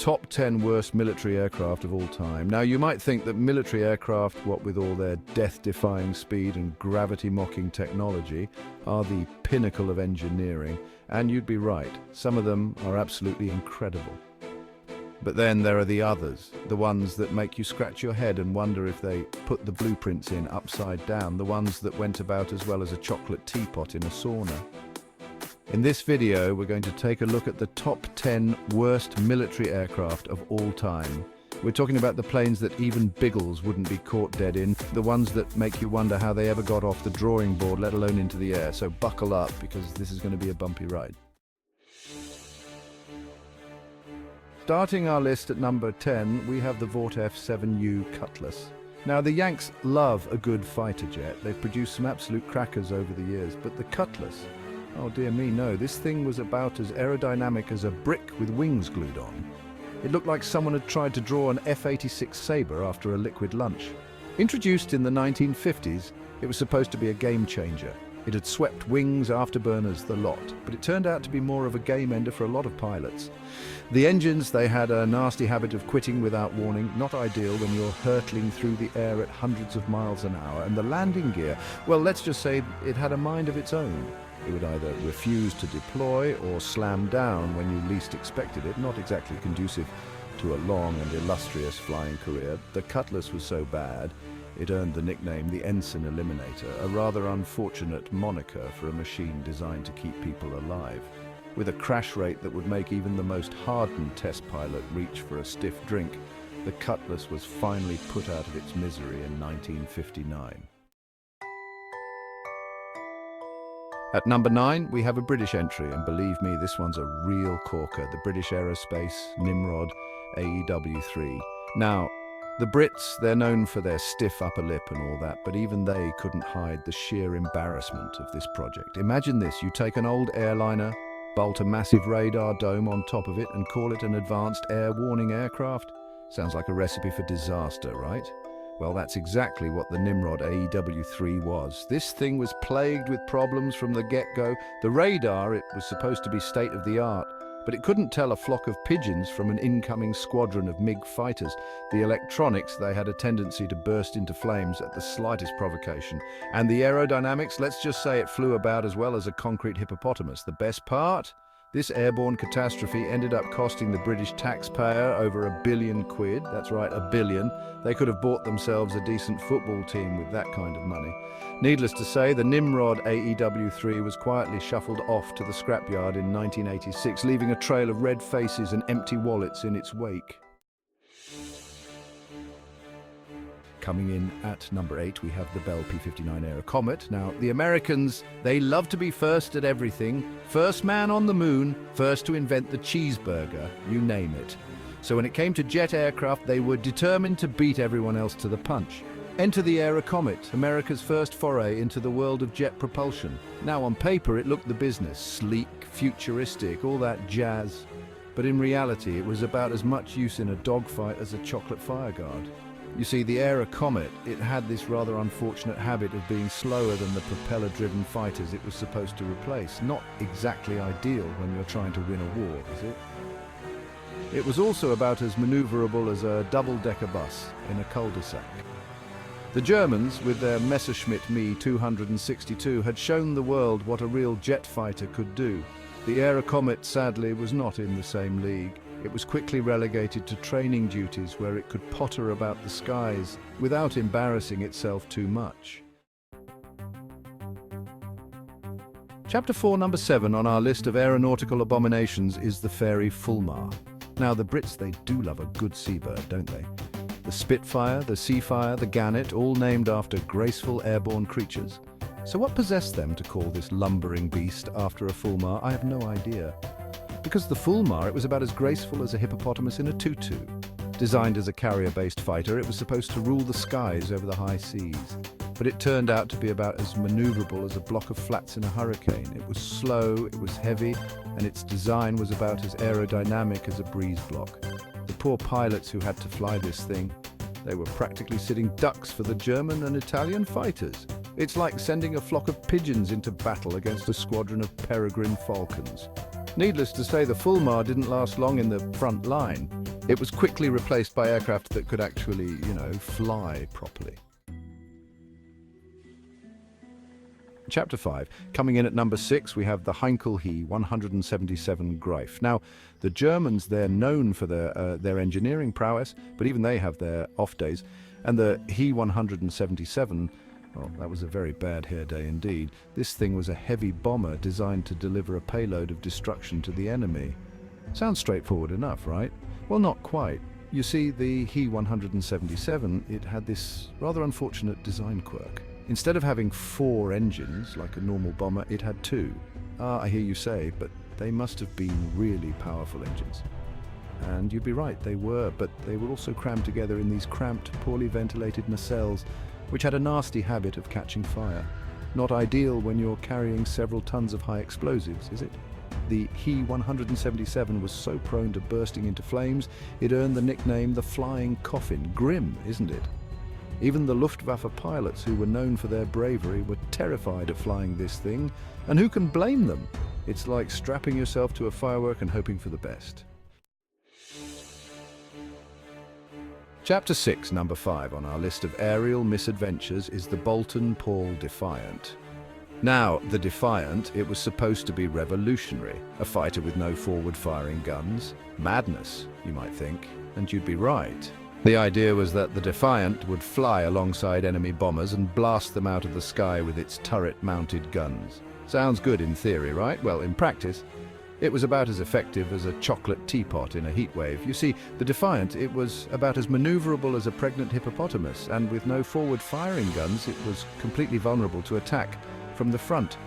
top 10 worst military aircraft of all time. Now, you might think that military aircraft, what with all their death-defying speed and gravity-mocking technology, are the pinnacle of engineering, and you'd be right. Some of them are absolutely incredible. But then there are the others, the ones that make you scratch your head and wonder if they put the blueprints in upside down, the ones that went about as well as a chocolate teapot in a sauna. In this video, we're going to take a look at the top 10 worst military aircraft of all time. We're talking about the planes that even Biggles wouldn't be caught dead in, the ones that make you wonder how they ever got off the drawing board, let alone into the air. So buckle up, because this is going to be a bumpy ride. Starting our list at number 10, we have the Vort F7U Cutless. Now, the Yanks love a good fighter jet. They've produced some absolute crackers over the years, but the Cutless, oh dear me, no. This thing was about as aerodynamic as a brick with wings glued on. It looked like someone had tried to draw an F-86 Sabre after a liquid lunch. Introduced in the 1950s, it was supposed to be a game changer. It had swept wings, afterburners, the lot, but it turned out to be more of a game ender for a lot of pilots. The engines, they had a nasty habit of quitting without warning, not ideal when you're hurtling through the air at hundreds of miles an hour. And the landing gear, well, let's just say it had a mind of its own. It would either refuse to deploy or slam down when you least expected it, not exactly conducive to a long and illustrious flying career. The Cutlass was so bad, it earned the nickname the Ensign Eliminator, a rather unfortunate moniker for a machine designed to keep people alive. With a crash rate that would make even the most hardened test pilot reach for a stiff drink, the Cutlass was finally put out of its misery in 1959. At number 9, we have a British entry, and believe me, this one's a real corker, the British Aerospace Nimrod AW3. Now, the Brits, they're known for their stiff upper lip and all that, but even they couldn't hide the sheer embarrassment of this project. Imagine this, you take an old airliner, bolt a massive radar dome on top of it and call it an advanced air warning aircraft? Sounds like a recipe for disaster, right? Well, that's exactly what the Nimrod AW3 was. This thing was plagued with problems from the get-go. The radar, it was supposed to be state-of-the-art, but it couldn't tell a flock of pigeons from an incoming squadron of MiG fighters. The electronics, they had a tendency to burst into flames at the slightest provocation. And the aerodynamics, let's just say it flew about as well as a concrete hippopotamus. The best part? This airborne catastrophe ended up costing the British taxpayer over £1 billion. That's right, £1 billion. They could have bought themselves a decent football team with that kind of money. Needless to say, the Nimrod AW3 was quietly shuffled off to the scrapyard in 1986, leaving a trail of red faces and empty wallets in its wake. Coming in at number 8, we have the Bell P59 Era Comet. Now, the Americans, they love to be first at everything. First man on the moon, first to invent the cheeseburger, you name it. So when it came to jet aircraft, they were determined to beat everyone else to the punch. Enter the Era Comet, America's first foray into the world of jet propulsion. Now, on paper, it looked the business, sleek, futuristic, all that jazz. But in reality, it was about as much use in a dogfight as a chocolate fireguard. You see, the Era Comet, it had this rather unfortunate habit of being slower than the propeller-driven fighters it was supposed to replace. Not exactly ideal when you're trying to win a war, is it? It was also about as maneuverable as a double-decker bus in a cul-de-sac. The Germans, with their Messerschmitt Me 262, had shown the world what a real jet fighter could do. The Era Comet, sadly, was not in the same league. It was quickly relegated to training duties where it could potter about the skies without embarrassing itself too much. Chapter 4, number 7 on our list of aeronautical abominations is the fairy Fulmer. Now, the Brits, they do love a good seabird, don't they? The Spitfire, the Seafire, the Gannet, all named after graceful airborne creatures. So what possessed them to call this lumbering beast after a Fulmer? I have no idea. Because the Fulmer, it was about as graceful as a hippopotamus in a tutu. Designed as a carrier-based fighter, it was supposed to rule the skies over the high seas. But it turned out to be about as maneuverable as a block of flats in a hurricane. It was slow, it was heavy, and its design was about as aerodynamic as a breeze block. The poor pilots who had to fly this thing, they were practically sitting ducks for the German and Italian fighters. It's like sending a flock of pigeons into battle against a squadron of peregrine falcons. Needless to say, the Fulmer didn't last long in the front line. It was quickly replaced by aircraft that could actually, fly properly. Chapter 5. Coming in at number 6, we have the Heinkel He 177 Greif. Now, the Germans, they're known for their engineering prowess, but even they have their off days. And the He 177, well, that was a very bad hair day indeed. This thing was a heavy bomber designed to deliver a payload of destruction to the enemy. Sounds straightforward enough, right? Well, not quite. You see, the He 177, it had this rather unfortunate design quirk. Instead of having 4 engines, like a normal bomber, it had 2. I hear you say, but they must have been really powerful engines. And you'd be right, they were, but they were also crammed together in these cramped, poorly ventilated nacelles, which had a nasty habit of catching fire. Not ideal when you're carrying several tons of high explosives, is it? The He 177 was so prone to bursting into flames, it earned the nickname the Flying Coffin. Grim, isn't it? Even the Luftwaffe pilots, who were known for their bravery, were terrified of flying this thing, and who can blame them? It's like strapping yourself to a firework and hoping for the best. Chapter 6, number 5 on our list of aerial misadventures is the Bolton Defiant. Now, the Defiant, it was supposed to be revolutionary, a fighter with no forward-firing guns. Madness, you might think, and you'd be right. The idea was that the Defiant would fly alongside enemy bombers and blast them out of the sky with its turret-mounted guns. Sounds good in theory, right? Well, in practice, it was about as effective as a chocolate teapot in a heatwave. You see, the Defiant, it was about as maneuverable as a pregnant hippopotamus, and with no forward-firing guns, it was completely vulnerable to attack from the front.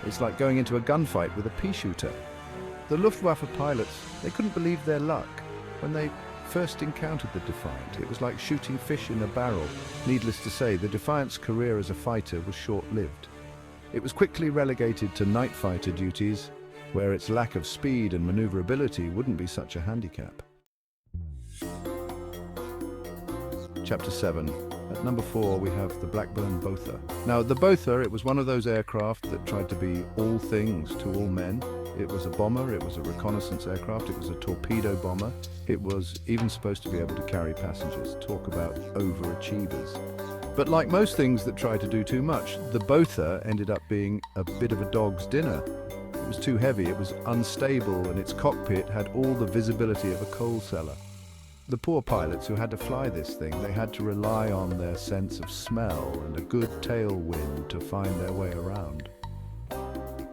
It's like going into a gunfight with a pea shooter. The Luftwaffe pilots, they couldn't believe their luck when they first encountered the Defiant. It was like shooting fish in a barrel. Needless to say, the Defiant's career as a fighter was short-lived. It was quickly relegated to night fighter duties, where its lack of speed and maneuverability wouldn't be such a handicap. Chapter 7. At number 4, we have the Blackburn Bther. Now, the Bther, it was one of those aircraft that tried to be all things to all men. It was a bomber, it was a reconnaissance aircraft, it was a torpedo bomber. It was even supposed to be able to carry passengers. Talk about overachievers. But like most things that try to do too much, the Bther ended up being a bit of a dog's dinner. It was too heavy, it was unstable, and its cockpit had all the visibility of a coal cellar. The poor pilots who had to fly this thing, they had to rely on their sense of smell and a good tailwind to find their way around.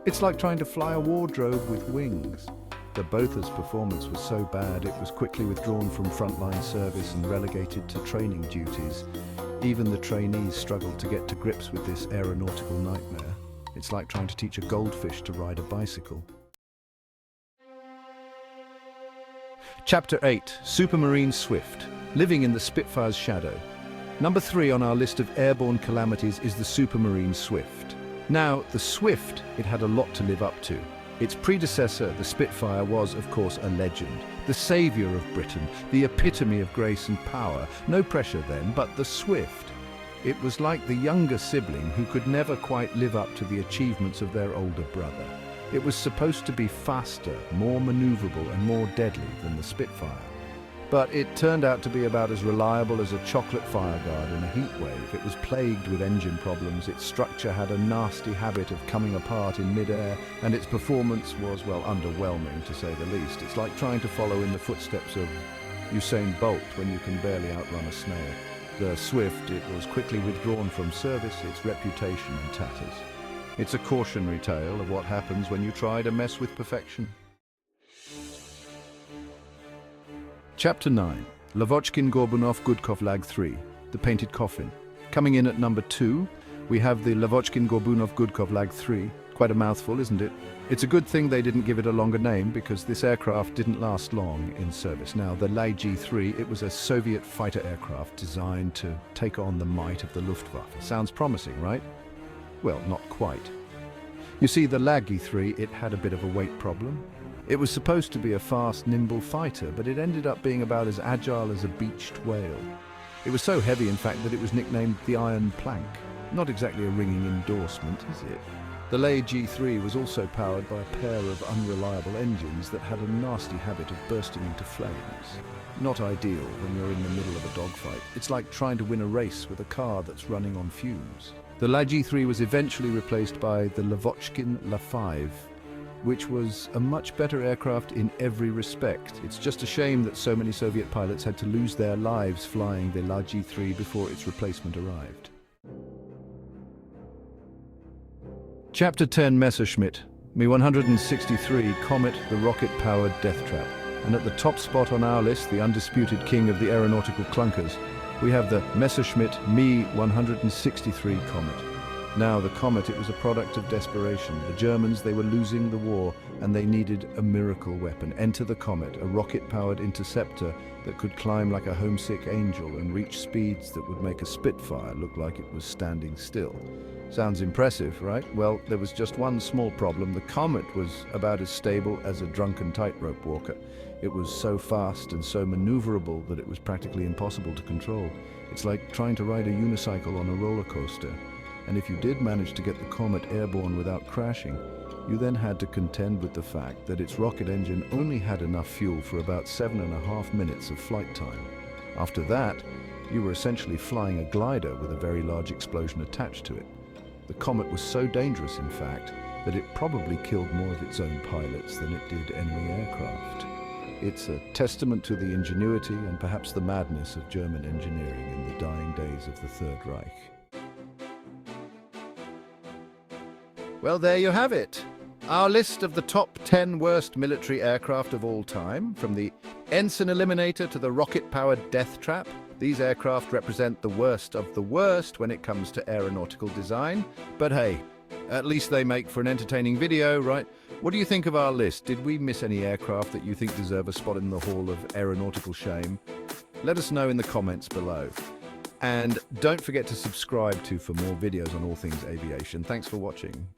It's like trying to fly a wardrobe with wings. The Bther's performance was so bad it was quickly withdrawn from frontline service and relegated to training duties. Even the trainees struggled to get to grips with this aeronautical nightmare. It's like trying to teach a goldfish to ride a bicycle. Chapter 8, Supermarine Swift, living in the Spitfire's shadow. Number 3 on our list of airborne calamities is the Supermarine Swift. Now, the Swift, it had a lot to live up to. Its predecessor, the Spitfire, was, of course, a legend, the saviour of Britain, the epitome of grace and power. No pressure then, but the Swift, it was like the younger sibling who could never quite live up to the achievements of their older brother. It was supposed to be faster, more maneuverable, and more deadly than the Spitfire. But it turned out to be about as reliable as a chocolate fireguard in a heatwave. It was plagued with engine problems, its structure had a nasty habit of coming apart in mid-air, and its performance was, well, underwhelming to say the least. It's like trying to follow in the footsteps of Usain Bolt when you can barely outrun a snail. The Swift, it was quickly withdrawn from service, its reputation in tatters. It's a cautionary tale of what happens when you try to mess with perfection. Chapter 9, Lavochkin Gorbunov Gudkov Lag 3, The Painted Coffin. Coming in at number 2, we have the Lavochkin Gorbunov Gudkov Lag 3. Quite a mouthful, isn't it? It's a good thing they didn't give it a longer name because this aircraft didn't last long in service. Now, the Lag G3, it was a Soviet fighter aircraft designed to take on the might of the Luftwaffe. Sounds promising, right? Well, not quite. You see, the Lag G3, it had a bit of a weight problem. It was supposed to be a fast, nimble fighter, but it ended up being about as agile as a beached whale. It was so heavy, in fact, that it was nicknamed the Iron Plank. Not exactly a ringing endorsement, is it? The lay G3 was also powered by a pair of unreliable engines that had a nasty habit of bursting into flames. Not ideal when you're in the middle of a dogfight. It's like trying to win a race with a car that's running on fumes. The lay G3 was eventually replaced by the Lavochkin La-5, which was a much better aircraft in every respect. It's just a shame that so many Soviet pilots had to lose their lives flying the lay G3 before its replacement arrived. Chapter 10, Messerschmitt Me 163 Comet, the rocket-powered death trap. And at the top spot on our list, the undisputed king of the aeronautical clunkers, we have the Messerschmitt Me 163 Comet. Now, the Comet, it was a product of desperation. The Germans, they were losing the war, and they needed a miracle weapon. Enter the Comet, a rocket-powered interceptor that could climb like a homesick angel and reach speeds that would make a Spitfire look like it was standing still. Sounds impressive, right? Well, there was just one small problem. The Comet was about as stable as a drunken tightrope walker. It was so fast and so maneuverable that it was practically impossible to control. It's like trying to ride a unicycle on a roller coaster. And if you did manage to get the Comet airborne without crashing, you then had to contend with the fact that its rocket engine only had enough fuel for about 7.5 minutes of flight time. After that, you were essentially flying a glider with a very large explosion attached to it. The Comet was so dangerous, in fact, that it probably killed more of its own pilots than it did enemy aircraft. It's a testament to the ingenuity and perhaps the madness of German engineering in the dying days of the Third Reich. Well, there you have it. Our list of the top 10 worst military aircraft of all time, from the Ensign Eliminator to the rocket-powered death trap. These aircraft represent the worst of the worst when it comes to aeronautical design. But hey, at least they make for an entertaining video, right? What do you think of our list? Did we miss any aircraft that you think deserve a spot in the Hall of Aeronautical Shame? Let us know in the comments below. And don't forget to subscribe for more videos on all things aviation. Thanks for watching.